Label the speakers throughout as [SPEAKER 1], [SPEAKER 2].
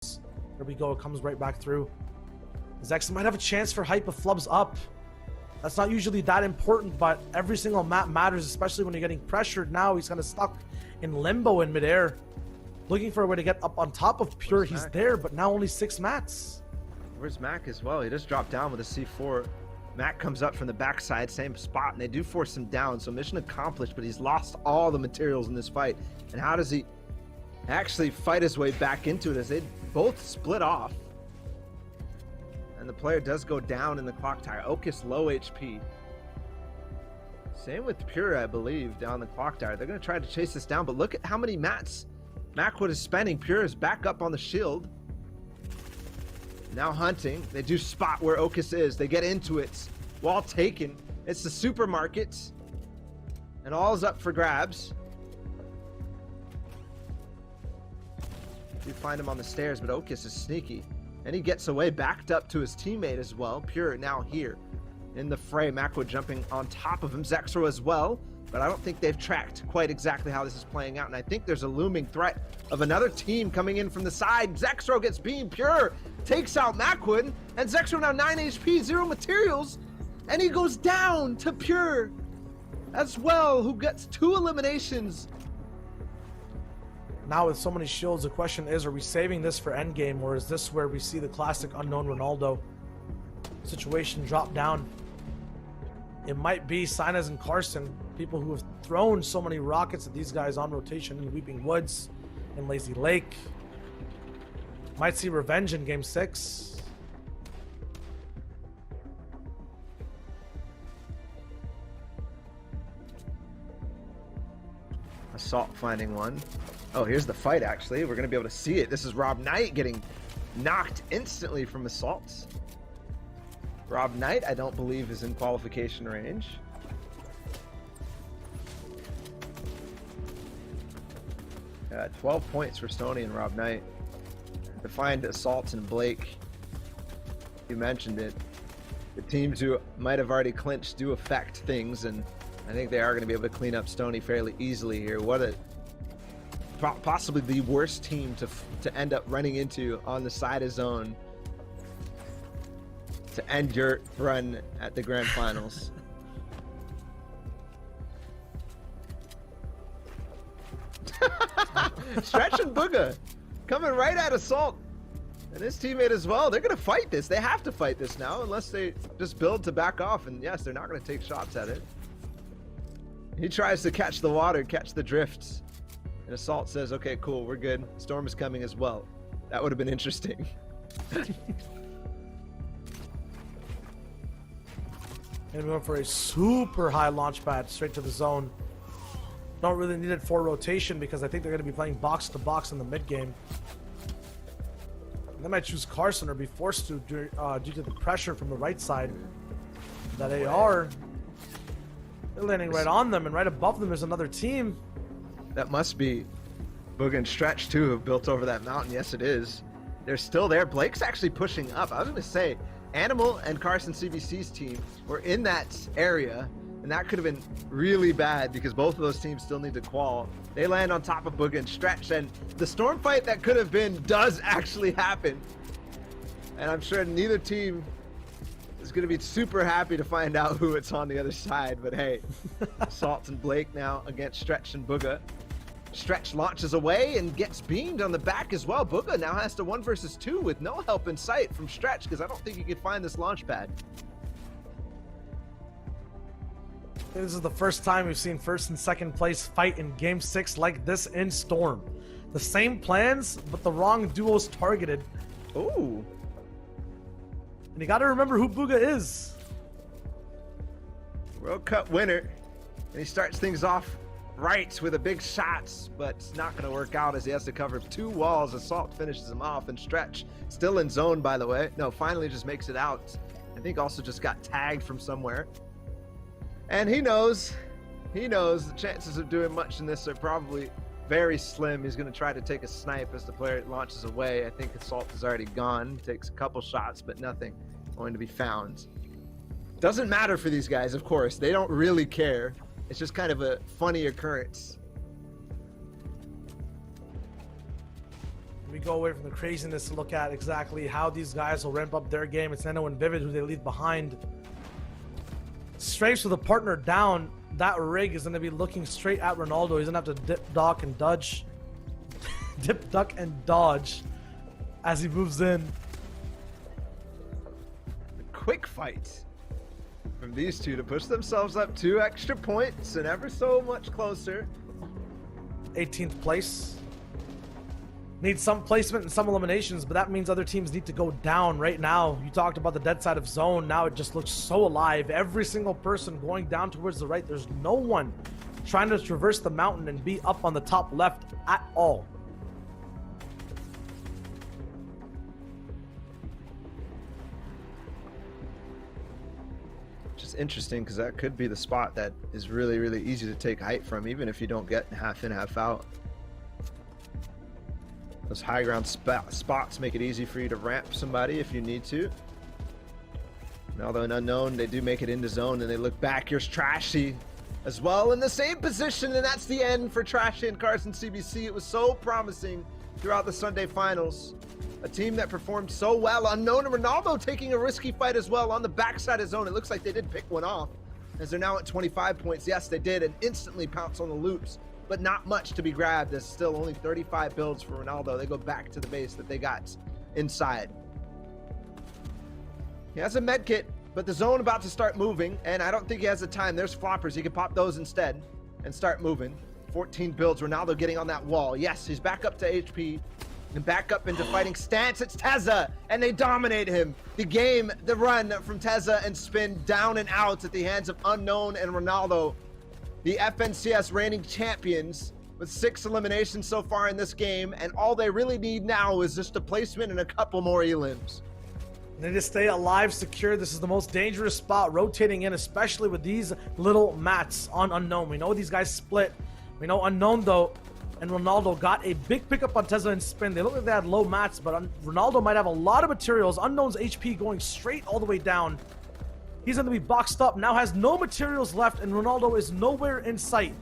[SPEAKER 1] There we go. It comes right back through. Zex might have a chance for hype if Flub's up. That's not usually that important, but every single map matters, especially when you're getting pressured. Now he's kind of stuck in limbo in midair, looking for a way to get up on top of Pure. He's there, but now only 6 mats.
[SPEAKER 2] Where's Mac as well? He just dropped down with a C4. Mac comes up from the backside, same spot, and they do force him down. So mission accomplished, but he's lost all the materials in this fight. And how does he actually fight his way back into it as they both split off? And the player does go down in the Clocktower. Okis low HP. Same with Pure, I believe, down the Clocktower. They're going to try to chase this down, but look at how many mats Macwood is spending. Pure is back up on the shield. Now hunting. They do spot where Okis is. They get into it. Wall taken. It's the supermarket. And all is up for grabs. You find him on the stairs, but Okis is sneaky. And he gets away, backed up to his teammate as well. Pure now here in the fray. Macwood jumping on top of him. Zexro as well. But I don't think they've tracked quite exactly how this is playing out. And I think there's a looming threat of another team coming in from the side. Zexro gets beamed. Pure takes out Macwood. And Zexro now 9 HP, 0 materials. And he goes down to Pure as well, who gets 2 eliminations.
[SPEAKER 1] Now with so many shields, the question is, are we saving this for Endgame, or is this where we see the classic unknown Ronaldo situation drop down? It might be Sinez and Carson, people who have thrown so many rockets at these guys on rotation in Weeping Woods and Lazy Lake. Might see revenge in Game 6.
[SPEAKER 2] Assault finding one. Oh, here's the fight, actually. We're going to be able to see it. This is Rob Knight getting knocked instantly from Assault. Rob Knight, I don't believe, is in qualification range. 12 points for Stoney and Rob Knight. To find Assault and Blake, you mentioned it. The teams who might have already clinched do affect things, and I think they are going to be able to clean up Stoney fairly easily here. What a possibly the worst team to end up running into on the side of zone to end your run at the grand finals. Stretch and Booga coming right at Assault and his teammate as well. They're gonna fight this. They have to fight this now, unless they just build to back off, and yes, they're not gonna take shots at it. He tries to catch the water, catch the drifts. And Assault says, okay, cool, we're good. Storm is coming as well. That would have been interesting.
[SPEAKER 1] And we went for a super high launch pad straight to the zone. Don't really need it for rotation because I think they're going to be playing box to box in the mid game. They might choose Carson or be forced to due to the pressure from the right side. That AR, they're landing right on them, and right above them is another team.
[SPEAKER 2] That must be Boog and Stretch too, who have built over that mountain. Yes, it is. They're still there. Blake's actually pushing up. I was going to say, Animal and Carson CBC's team were in that area, and that could have been really bad because both of those teams still need to qual. They land on top of Boog and Stretch, and the storm fight that could have been does actually happen. And I'm sure neither team is going to be super happy to find out who it's on the other side, but hey, Assault and Blake now against Stretch and Booga. Stretch launches away and gets beamed on the back as well. Booga now has to 1 versus 2 with no help in sight from Stretch because I don't think he could find this launch pad.
[SPEAKER 1] This is the first time we've seen first and second place fight in Game 6 like this in Storm. The same plans, but the wrong duos targeted.
[SPEAKER 2] Ooh.
[SPEAKER 1] And you gotta remember who Booga is.
[SPEAKER 2] World Cup winner. And he starts things off right with a big shot, but it's not going to work out as he has to cover 2 walls. Assault finishes him off, and Stretch still in zone, by the way. No, finally just makes it out. I think also just got tagged from somewhere. And he knows the chances of doing much in this are probably very slim. He's going to try to take a snipe as the player launches away. I think Assault is already gone. Takes a couple shots, but nothing going to be found. Doesn't matter for these guys, of course. They don't really care. It's just kind of a funny occurrence.
[SPEAKER 1] We go away from the craziness to look at exactly how these guys will ramp up their game. It's Nano and Vivid who they leave behind. Strafes with a partner down. That rig is going to be looking straight at Ronaldo. He's going to have to dip, duck, and dodge. Dip, duck, and dodge as he moves in.
[SPEAKER 2] A quick fight from these two to push themselves up 2 extra points and ever so much closer.
[SPEAKER 1] 18th place. Need some placement and some eliminations, but that means other teams need to go down right now. You talked about the dead side of zone. Now it just looks so alive. Every single person going down towards the right. There's no one trying to traverse the mountain and be up on the top left at all.
[SPEAKER 2] Just interesting because that could be the spot that is really, really easy to take height from, even if you don't get half in, half out. Those high ground spots make it easy for you to ramp somebody if you need to. And although an unknown, they do make it into zone and they look back. Here's Trashy as well in the same position, and that's the end for Trashy and Carson CBC. It was so promising throughout the Sunday finals. A team that performed so well. Unknown and Ronaldo taking a risky fight as well on the backside of zone. It looks like they did pick one off as they're now at 25 points. Yes, they did, and instantly pounce on the loops. But not much to be grabbed. There's still only 35 builds for Ronaldo. They go back to the base that they got inside. He has a med kit, but the zone about to start moving, and I don't think he has the time. There's floppers. He can pop those instead and start moving. 14 builds. Ronaldo getting on that wall. Yes, he's back up to HP and back up into fighting stance. It's Tezza, and they dominate him. The game, the run from Tezza and Spin down and out at the hands of Unknown and Ronaldo. The FNCS reigning champions with 6 eliminations so far in this game, and all they really need now is just a placement and a couple more elims.
[SPEAKER 1] They need to stay alive, secure. This is the most dangerous spot rotating in, especially with these little mats on Unknown. We know these guys split. We know Unknown, though, and Ronaldo got a big pickup on Tezza and Spin. They look like they had low mats, but Ronaldo might have a lot of materials. Unknown's HP going straight all the way down. He's going to be boxed up, now has no materials left, and Ronaldo is nowhere in sight.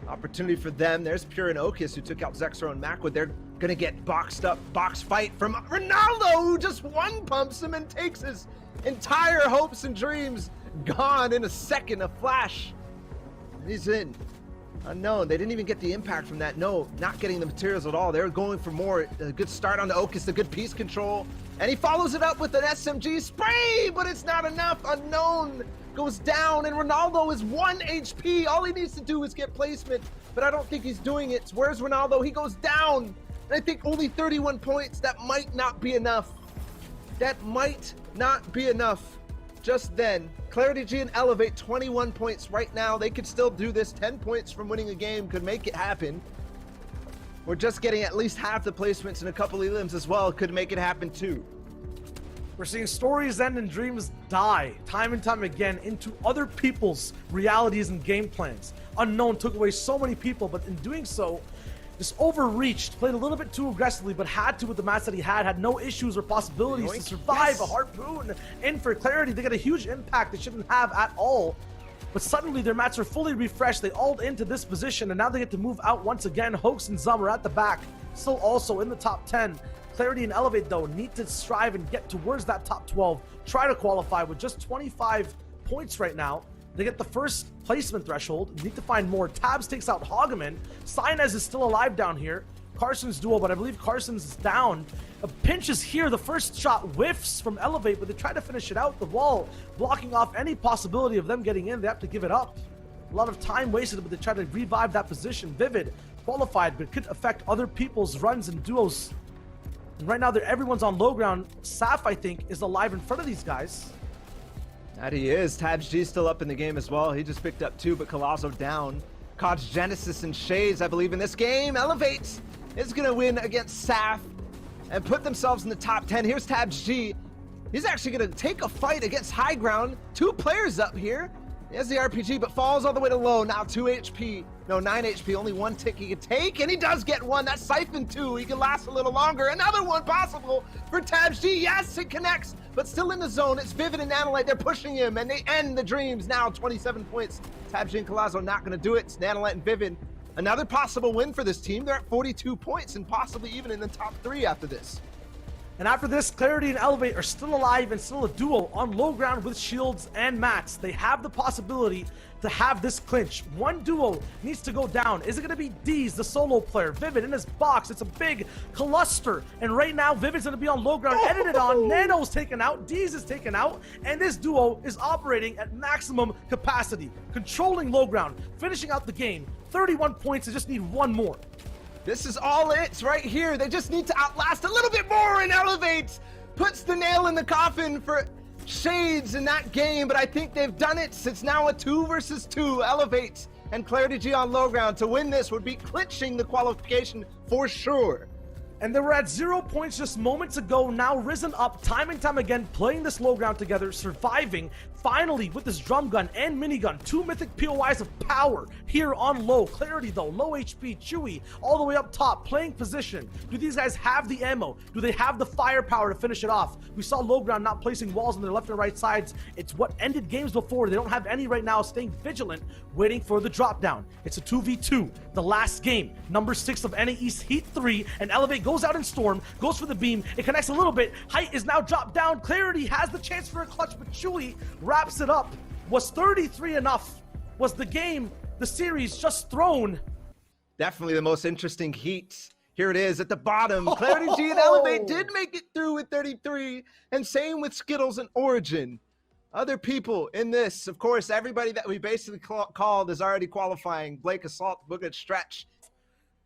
[SPEAKER 2] Opportunity for them. There's Pure and Okis who took out Zexro and Macwood. They're going to get boxed up, box fight from Ronaldo, who just one pumps him and takes his entire hopes and dreams gone in a second, a flash. He's in. Unknown. They didn't even get the impact from that. No, not getting the materials at all. They're going for more. A good start on the Okis, the good piece control. And he follows it up with an SMG spray, but it's not enough. Unknown goes down, and Ronaldo is 1 HP. All he needs to do is get placement, but I don't think he's doing it. Where's Ronaldo? He goes down, and I think only 31 points. That might not be enough. That might not be enough. Just then, Clarity G and Elevate 21 points right now. They could still do this. 10 points from winning a game could make it happen. We're just getting at least half the placements and a couple elims as well could make it happen too.
[SPEAKER 1] We're seeing stories end and dreams die time and time again into other people's realities and game plans. Unknown took away so many people, but in doing so, just overreached, played a little bit too aggressively, but had to with the match that he had no issues or possibilities to survive. A harpoon in for Clarity. They got a huge impact they shouldn't have at all. But suddenly their mats are fully refreshed. They ult into this position, and now they get to move out once again. Hoax and Zum are at the back, still also in the top 10. Clarity and Elevate, though, need to strive and get towards that top 12. Try to qualify with just 25 points right now. They get the first placement threshold. Need to find more. Tabs takes out Hageman. Sinez is still alive down here. Carson's duel, but I believe Carson's down. A pinch is here. The first shot whiffs from Elevate, but they try to finish it out. The wall blocking off any possibility of them getting in. They have to give it up. A lot of time wasted, but they try to revive that position. Vivid qualified, but could affect other people's runs and duos. And right now, everyone's on low ground. Saf, I think, is alive in front of these guys.
[SPEAKER 2] That he is. Tabs G still up in the game as well. He just picked up 2, but Colosso down. Caught Genesis and Shades, I believe, in this game. Elevates is going to win against Saf and put themselves in the top 10. Here's Tabs G. He's actually going to take a fight against High Ground. 2 players up here. He has the RPG, but falls all the way to low. Now 2 HP. No, 9 HP. Only 1 tick he can take, and he does get 1. That's Siphon 2. He can last a little longer. Another one possible for Tabs G. Yes, it connects, but still in the zone. It's Vivid and Nanolite. They're pushing him, and they end the dreams now. 27 points. Tabs G and Colazzo not going to do it. It's Nanolite and Vivid Another possible win for this team. They're at 42 points and possibly even in the top 3 after this.
[SPEAKER 1] And after this, Clarity and Elevate are still alive and still a duo on low ground with shields and mats. They have the possibility to have this clinch. One duo needs to go down. Is it going to be D's, the solo player? Vivid in his box. It's a big cluster. And right now, Vivid's going to be on low ground, edited on. Nano's taken out. D's is taken out. And this duo is operating at maximum capacity, controlling low ground, finishing out the game. 31 points. They just need one more.
[SPEAKER 2] This is all it's right here. They just need to outlast a little bit more, and Elevate puts the nail in the coffin for Shades in that game, but I think they've done it. It's now a 2 versus 2. Elevate and Clarity G on low ground. To win this would be clinching the qualification for sure.
[SPEAKER 1] And they were at 0 points just moments ago, now risen up time and time again, playing this low ground together, surviving, finally with this drum gun and minigun, 2 mythic POIs of power here on low. Clarity though, low HP, Chewy, all the way up top, playing position. Do these guys have the ammo? Do they have the firepower to finish it off? We saw low ground not placing walls on their left and right sides. It's what ended games before. They don't have any right now, staying vigilant, waiting for the drop down. It's a 2v2, the last game, number 6 of NAE's Heat 3, and Elevate goes out in Storm, goes for the beam, it connects a little bit, Height is now dropped down, Clarity has the chance for a clutch, but Chewy wraps it up. Was 33 enough? Was the game, the series just thrown?
[SPEAKER 2] Definitely the most interesting heat. Here it is at the bottom. Clarity G and Elevate did make it through with 33, and same with Skittles and Origin. Other people in this, of course, everybody that we basically called is already qualifying. Blake, Assault, Boogett, Stretch.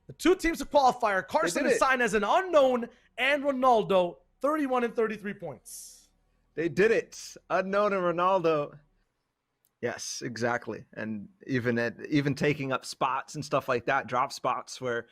[SPEAKER 1] The 2 teams to qualifier, Carson is signed as an unknown, and Ronaldo, 31 and 33 points.
[SPEAKER 2] They did it. Unknown and Ronaldo. Yes, exactly. And even taking up spots and stuff like that, drop spots where